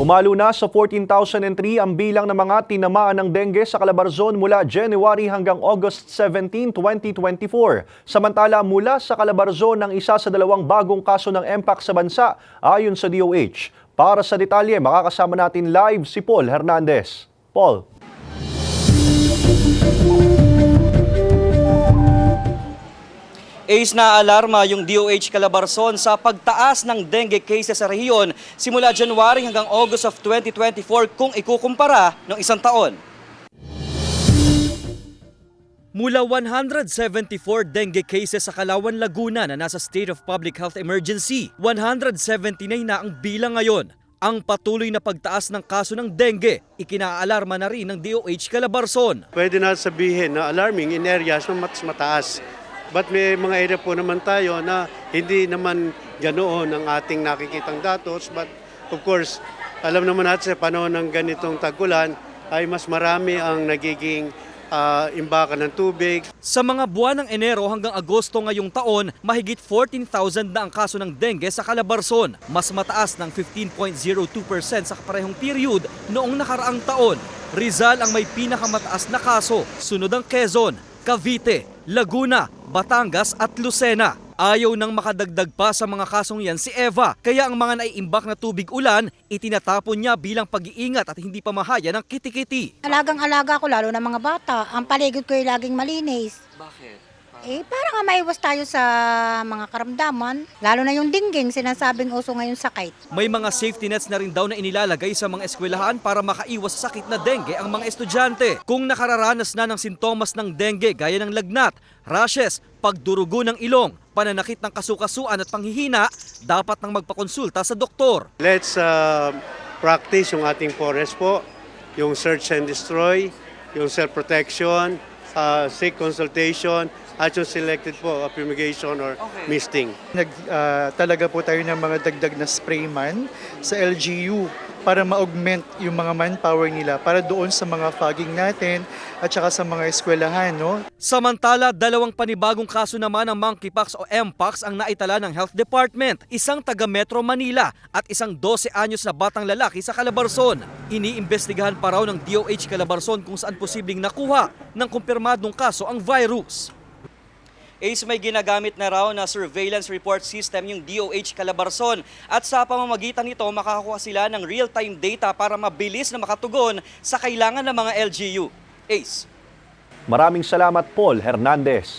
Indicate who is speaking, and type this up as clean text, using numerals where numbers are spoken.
Speaker 1: Umalo na sa 14,003 ang bilang ng mga tinamaan ng dengue sa Calabarzon mula January hanggang August 17, 2024. Samantala mula sa Calabarzon ang isa sa dalawang bagong kaso ng MPAC sa bansa ayon sa DOH. Para sa detalye, makakasama natin live si Paul Hernandez. Paul.
Speaker 2: Ace na alarma yung DOH Calabarzon sa pagtaas ng dengue cases sa rehiyon simula January hanggang August of 2024 kung ikukumpara ng isang taon. Mula 174 dengue cases sa Calauan, Laguna na nasa state of public health emergency, 179 na ang bilang ngayon. Ang patuloy na pagtaas ng kaso ng dengue, ikinaalarma na rin ng DOH Calabarzon.
Speaker 3: Pwede na sabihin na alarming in areas na mas mataas. But may mga area po naman tayo na hindi naman ganoon ang ating nakikitang datos. But of course, alam naman natin sa panahon ng ganitong tag-ulan ay mas marami ang nagiging imbakan ng tubig.
Speaker 2: Sa mga buwan ng Enero hanggang Agosto ngayong taon, mahigit 14,000 na ang kaso ng dengue sa Calabarzon. Mas mataas ng 15.02% sa kaparehong period noong nakaraang taon. Rizal ang may pinakamataas na kaso, sunod ang Quezon, Cavite, Laguna, Batangas at Lucena. Ayaw nang makadagdag pa sa mga kasong yan si Eva, kaya ang mga naiimbak na tubig ulan, itinatapon niya bilang pag-iingat at hindi pamahaya ng kitikiti.
Speaker 4: Alagang-alaga ko lalo na mga bata. Ang paligid ko ay laging malinis.
Speaker 2: Bakit?
Speaker 4: Para nga maiwas tayo sa mga karamdaman. Lalo na yung dingging, sinasabing uso ngayon sakit.
Speaker 2: May mga safety nets na rin daw na inilalagay sa mga eskwelahan para makaiwas sa sakit na dengue ang mga estudyante. Kung nakararanas na ng sintomas ng dengue gaya ng lagnat, rashes, pagdurugo ng ilong, pananakit ng kasukasuan at panghihina, dapat nang magpakonsulta sa doktor.
Speaker 3: Let's practice yung ating forest po, yung search and destroy, yung self-protection, safe consultation, at yung selected po, fumigation or misting.
Speaker 5: Talaga po tayo ng mga dagdag na sprayman sa LGU para ma-augment yung mga manpower nila para doon sa mga fogging natin at saka sa mga eskwelahan. No?
Speaker 2: Samantala, dalawang panibagong kaso naman ng monkeypox o mpox ang naitala ng Health Department. Isang taga Metro Manila at isang 12 anyos na batang lalaki sa Calabarzon. Iniimbestigahan pa raw ng DOH Calabarzon kung saan posibleng nakuha ng kumpirmadong kaso ang virus. Ace, may ginagamit na raw na surveillance report system yung DOH Calabarzon at sa pamamagitan nito makakakuha sila ng real-time data para mabilis na makatugon sa kailangan ng mga LGU. Ace.
Speaker 1: Maraming salamat Paul Hernandez.